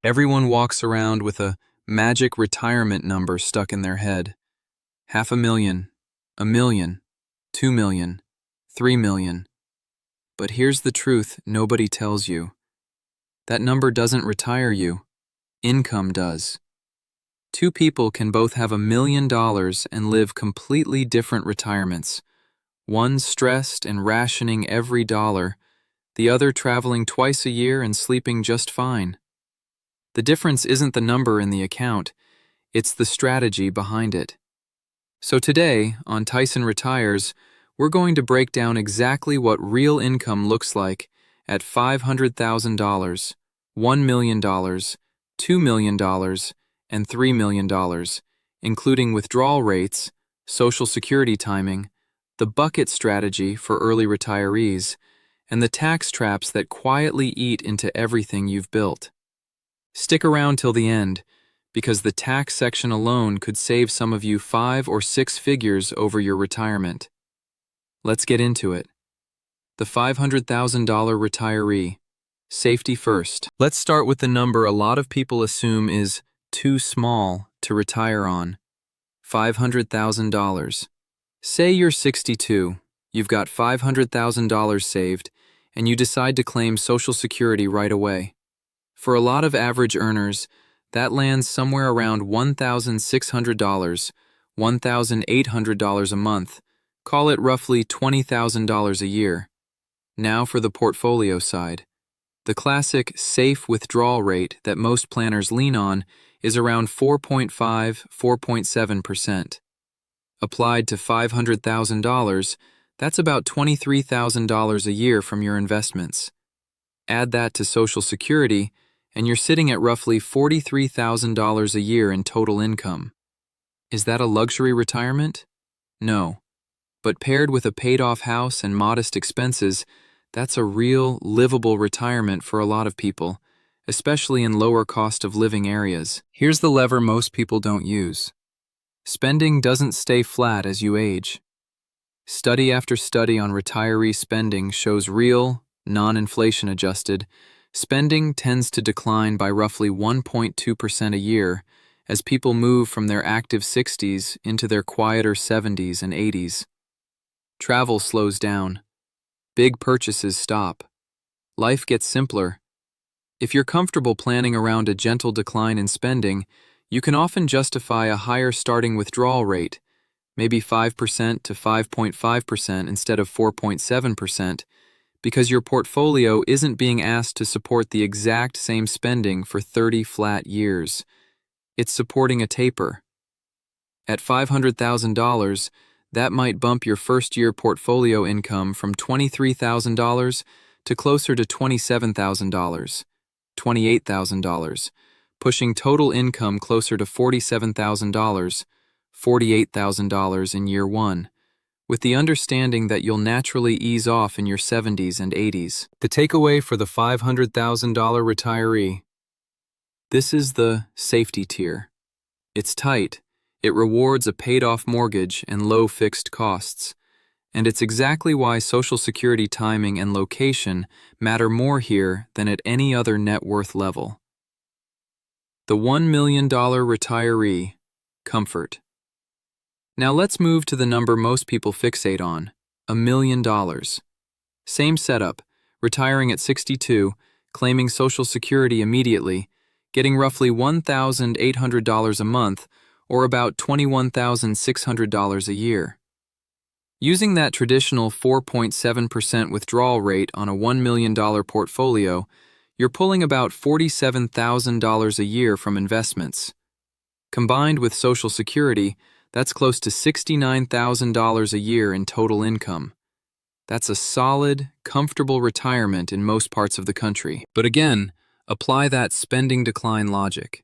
Everyone walks around with a magic retirement number stuck in their head. 500,000, 1,000,000, 2,000,000, 3,000,000. But here's the truth nobody tells you. That number doesn't retire you. Income does. Two people can both have $1,000,000 and live completely different retirements. One stressed and rationing every dollar, the other traveling twice a year and sleeping just fine. The difference isn't the number in the account, it's the strategy behind it. So today, on Tyson Retires, we're going to break down exactly what real income looks like at $500,000, $1 million, $2 million, and $3 million, including withdrawal rates, Social Security timing, the bucket strategy for early retirees, and the tax traps that quietly eat into everything you've built. Stick around till the end, because the tax section alone could save some of you 5 or 6 figures over your retirement. Let's get into it. The $500,000 retiree. Safety first. Let's start with the number a lot of people assume is too small to retire on. $500,000. Say you're 62, you've got $500,000 saved, and you decide to claim Social Security right away. For a lot of average earners, that lands somewhere around $1,600, $1,800 a month. Call it roughly $20,000 a year. Now for the portfolio side. The classic safe withdrawal rate that most planners lean on is around 4.5, 4.7%. Applied to $500,000, that's about $23,000 a year from your investments. Add that to Social Security, and you're sitting at roughly $43,000 a year in total income. Is that a luxury retirement? No. But paired with a paid-off house and modest expenses, that's a real, livable retirement for a lot of people, especially in lower cost of living areas. Here's the lever most people don't use. Spending doesn't stay flat as you age. Study after study on retiree spending shows real, non-inflation adjusted, spending tends to decline by roughly 1.2% a year as people move from their active 60s into their quieter 70s and 80s. Travel slows down. Big purchases stop. Life gets simpler. If you're comfortable planning around a gentle decline in spending, you can often justify a higher starting withdrawal rate, maybe 5% to 5.5% instead of 4.7%, because your portfolio isn't being asked to support the exact same spending for 30 flat years. It's supporting a taper. At $500,000, that might bump your first-year portfolio income from $23,000 to closer to $27,000, $28,000, pushing total income closer to $47,000, $48,000 in year one, with the understanding that you'll naturally ease off in your 70s and 80s. The takeaway for the $500,000 retiree. This is the safety tier. It's tight. It rewards a paid-off mortgage and low fixed costs. And it's exactly why Social Security timing and location matter more here than at any other net worth level. The $1 million retiree. Comfort. Now let's move to the number most people fixate on, $1 million. Same setup, retiring at 62, claiming Social Security immediately, getting roughly $1,800 a month, or about $21,600 a year. Using that traditional 4.7% withdrawal rate on a $1 million portfolio, you're pulling about $47,000 a year from investments. Combined with Social Security, that's close to $69,000 a year in total income. That's a solid, comfortable retirement in most parts of the country. But again, apply that spending decline logic.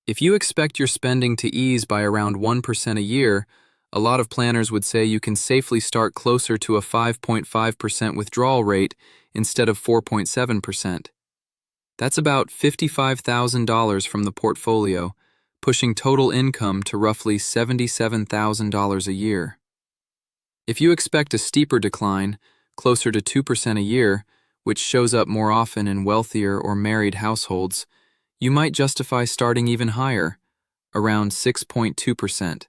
If you expect your spending to ease by around 1% a year, a lot of planners would say you can safely start closer to a 5.5% withdrawal rate instead of 4.7%. That's about $55,000 from the portfolio, pushing total income to roughly $77,000 a year. If you expect a steeper decline, closer to 2% a year, which shows up more often in wealthier or married households, You might justify starting even higher, around 6.2%.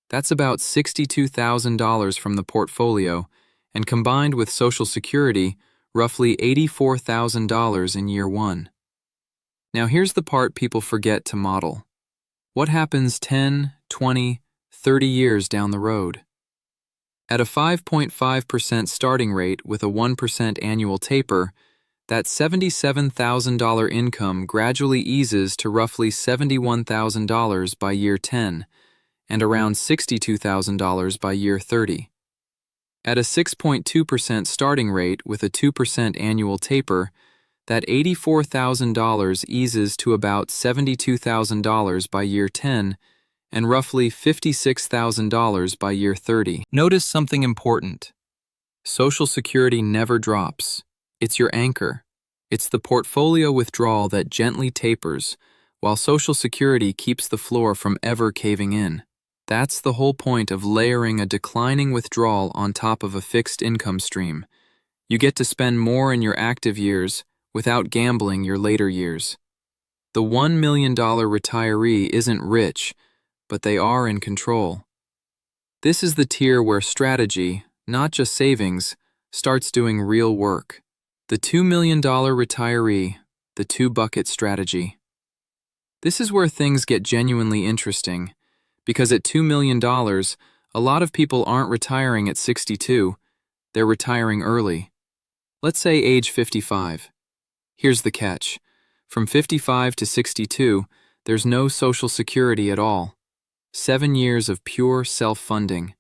That's about $62,000 from the portfolio, and combined with Social Security, roughly $84,000 in year one. Now here's the part people forget to model. What happens 10, 20, 30 years down the road? At a 5.5% starting rate with a 1% annual taper, that $77,000 income gradually eases to roughly $71,000 by year 10 and around $62,000 by year 30. At a 6.2% starting rate with a 2% annual taper, that $84,000 eases to about $72,000 by year 10 and roughly $56,000 by year 30. Notice something important. Social Security never drops. It's your anchor. It's the portfolio withdrawal that gently tapers, while Social Security keeps the floor from ever caving in. That's the whole point of layering a declining withdrawal on top of a fixed income stream. You get to spend more in your active years without gambling your later years. The $1 million retiree isn't rich, but they are in control. This is the tier where strategy, not just savings, starts doing real work. The $2 million retiree, the two-bucket strategy. This is where things get genuinely interesting, because at $2 million, a lot of people aren't retiring at 62, they're retiring early. Let's say age 55. Here's the catch. From 55 to 62, there's no Social Security at all. 7 years of pure self-funding.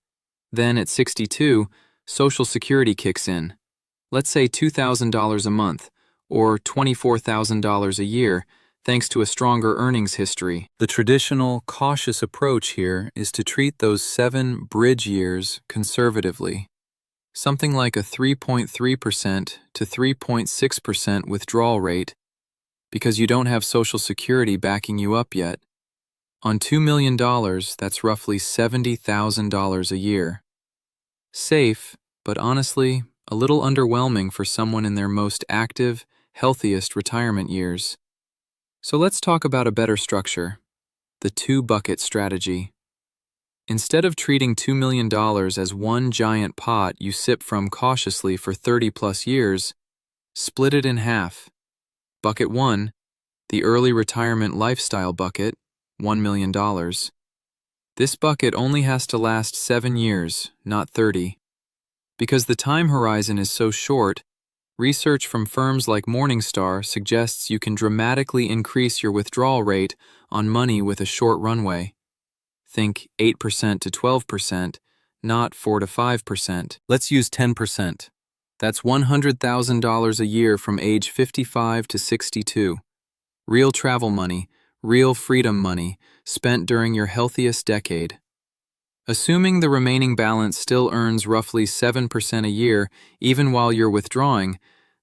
Then at 62, Social Security kicks in. Let's say $2,000 a month, or $24,000 a year, thanks to a stronger earnings history. The traditional, cautious approach here is to treat those 7 bridge years conservatively. Something like a 3.3% to 3.6% withdrawal rate, because you don't have Social Security backing you up yet. On $2 million, that's roughly $70,000 a year. Safe, but honestly, a little underwhelming for someone in their most active, healthiest retirement years. So let's talk about a better structure, the two-bucket strategy. Instead of treating $2 million as one giant pot you sip from cautiously for 30-plus years, split it in half. Bucket 1, the early retirement lifestyle bucket, $1 million. This bucket only has to last 7 years, not 30. Because the time horizon is so short, research from firms like Morningstar suggests you can dramatically increase your withdrawal rate on money with a short runway. Think 8% to 12%, not 4 to 5%. Let's use 10%. That's $100,000 a year from age 55 to 62. Real travel money, real freedom money, spent during your healthiest decade. Assuming the remaining balance still earns roughly 7% a year, even while you're withdrawing,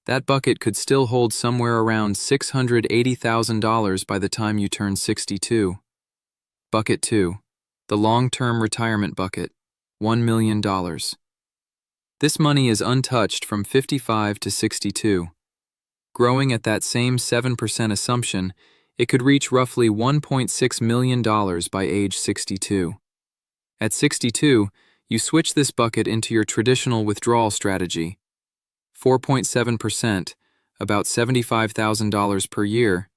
that bucket could still hold somewhere around $680,000 by the time you turn 62. Bucket 2, the long-term retirement bucket, $1 million. This money is untouched from 55 to 62. Growing at that same 7% assumption, it could reach roughly $1.6 million by age 62. At 62, you switch this bucket into your traditional withdrawal strategy. 4.7%, about $75,000 per year.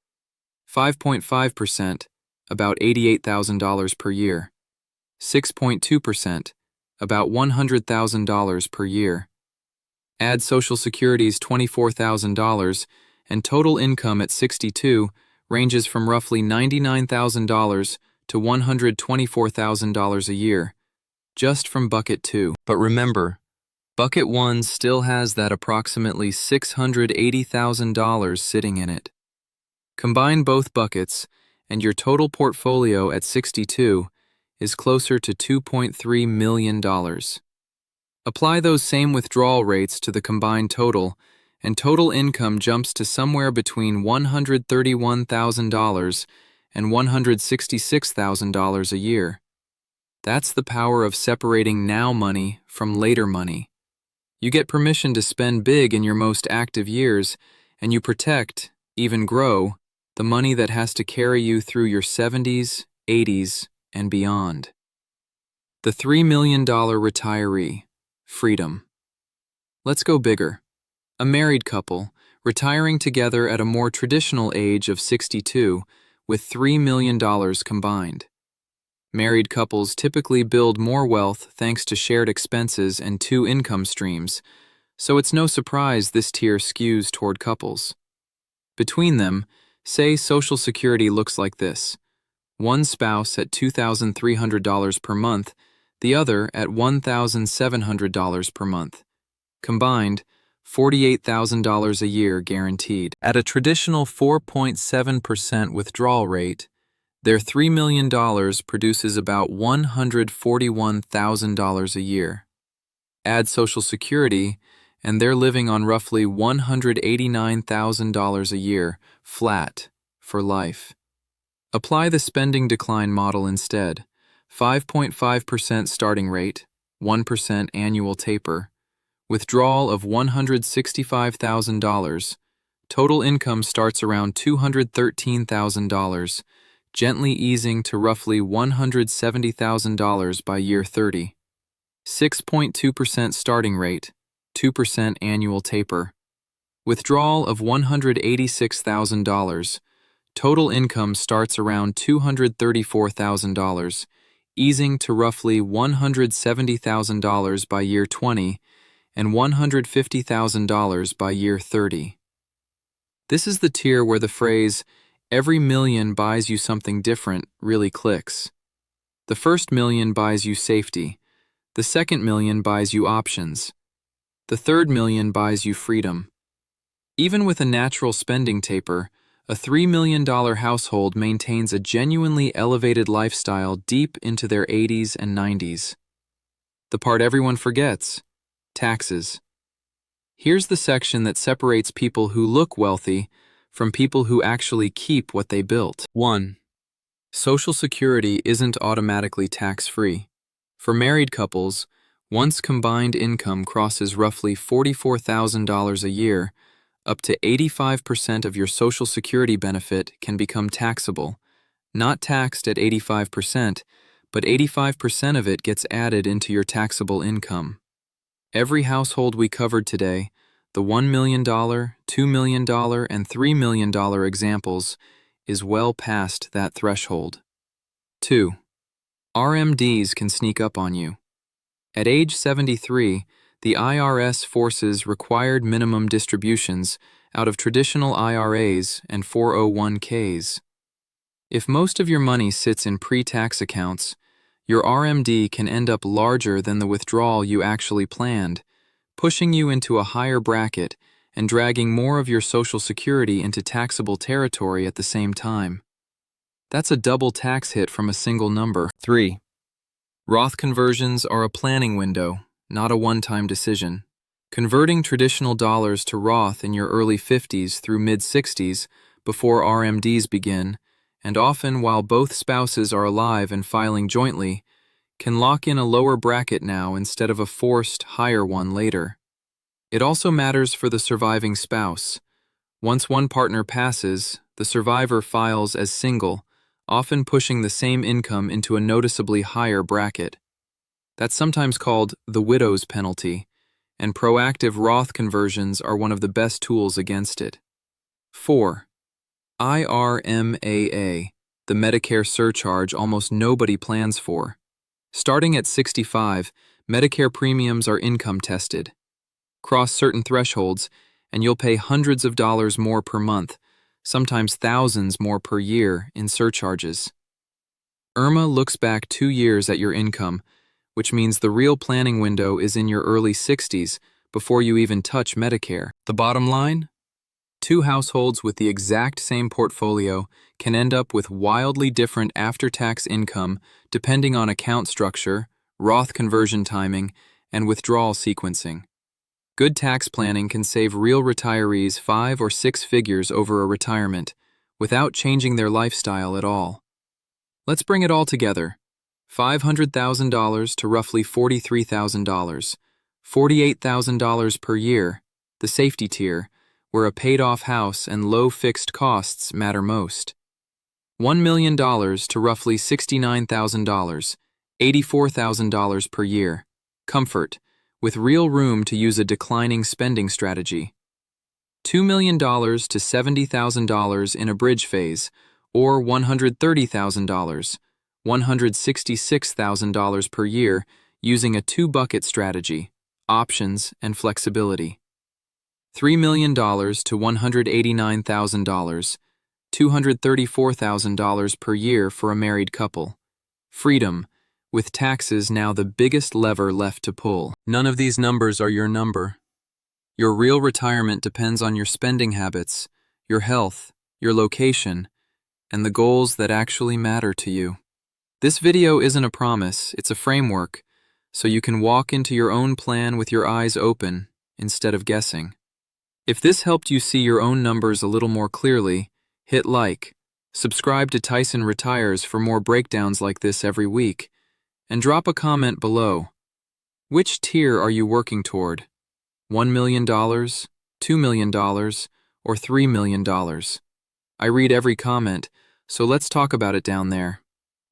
5.5%, about $88,000 per year. 6.2%, about $100,000 per year. Add Social Security's $24,000, and total income at 62 ranges from roughly $99,000 to $124,000 a year, just from Bucket 2. But remember, Bucket 1 still has that approximately $680,000 sitting in it. Combine both buckets, and your total portfolio at 62 is closer to $2.3 million. Apply those same withdrawal rates to the combined total, and total income jumps to somewhere between $131,000 and $166,000 a year. That's the power of separating now money from later money. You get permission to spend big in your most active years, and you protect, even grow, the money that has to carry you through your 70s, 80s, and beyond. The $3 million retiree, freedom. Let's go bigger. A married couple, retiring together at a more traditional age of 62, with $3 million combined. Married couples typically build more wealth thanks to shared expenses and two income streams, so it's no surprise this tier skews toward couples. Between them, say Social Security looks like this: one spouse at $2,300 per month, the other at $1,700 per month. Combined, $48,000 a year guaranteed. At a traditional 4.7% withdrawal rate, their $3 million produces about $141,000 a year. Add Social Security, and they're living on roughly $189,000 a year, flat, for life. Apply the spending decline model instead: 5.5% starting rate, 1% annual taper, withdrawal of $165,000, total income starts around $213,000, gently easing to roughly $170,000 by year 30. 6.2% starting rate, 2% annual taper, withdrawal of $186,000, total income starts around $234,000, easing to roughly $170,000 by year 20 and $150,000 by year 30. This is the tier where the phrase, "every million buys you something different," really clicks. The first million buys you safety. The second million buys you options. The third million buys you freedom. Even with a natural spending taper, a $3 million household maintains a genuinely elevated lifestyle deep into their 80s and 90s. The part everyone forgets: taxes. Here's the section that separates people who look wealthy from people who actually keep what they built. 1. Social Security isn't automatically tax-free. For married couples, once combined income crosses roughly $44,000 a year, up to 85% of your Social Security benefit can become taxable. Not taxed at 85%, but 85% of it gets added into your taxable income. Every household we covered today, the $1 million, $2 million, and $3 million examples, is well past that threshold. 2. RMDs can sneak up on you. At age 73, the IRS forces required minimum distributions out of traditional IRAs and 401ks. If most of your money sits in pre-tax accounts, your RMD can end up larger than the withdrawal you actually planned, pushing you into a higher bracket and dragging more of your Social Security into taxable territory at the same time. That's a double tax hit from a single number. 3. Roth conversions are a planning window, not a one-time decision. Converting traditional dollars to Roth in your early 50s through mid-60s before RMDs begin, and often while both spouses are alive and filing jointly, can lock in a lower bracket now instead of a forced higher one later. It also matters for the surviving spouse. Once one partner passes, the survivor files as single, often pushing the same income into a noticeably higher bracket. That's sometimes called the widow's penalty, and proactive Roth conversions are one of the best tools against it. 4. IRMAA, the Medicare surcharge almost nobody plans for. Starting at 65, Medicare premiums are income tested. Cross certain thresholds, and you'll pay hundreds of dollars more per month, sometimes thousands more per year in surcharges. IRMAA looks back 2 years at your income, which means the real planning window is in your early 60s before you even touch Medicare. The bottom line? 2 households with the exact same portfolio can end up with wildly different after-tax income depending on account structure, Roth conversion timing, and withdrawal sequencing. Good tax planning can save real retirees 5 or 6 figures over a retirement without changing their lifestyle at all. Let's bring it all together. $500,000 to roughly $43,000, $48,000 per year, the safety tier, where a paid-off house and low fixed costs matter most. $1 million to roughly $69,000, $84,000 per year. Comfort, with real room to use a declining spending strategy. $2 million to $70,000 in a bridge phase, or $130,000, $166,000 per year using a two-bucket strategy, options and flexibility. $3 million to $189,000, $234,000 per year for a married couple. Freedom, with taxes now the biggest lever left to pull. None of these numbers are your number. Your real retirement depends on your spending habits, your health, your location, and the goals that actually matter to you. This video isn't a promise, it's a framework, so you can walk into your own plan with your eyes open instead of guessing. If this helped you see your own numbers a little more clearly, hit like, subscribe to Tyson Retires for more breakdowns like this every week, and drop a comment below. Which tier are you working toward? $1 million, $2 million, or $3 million? I read every comment, so let's talk about it down there.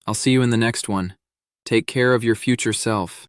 I'll see you in the next one. Take care of your future self.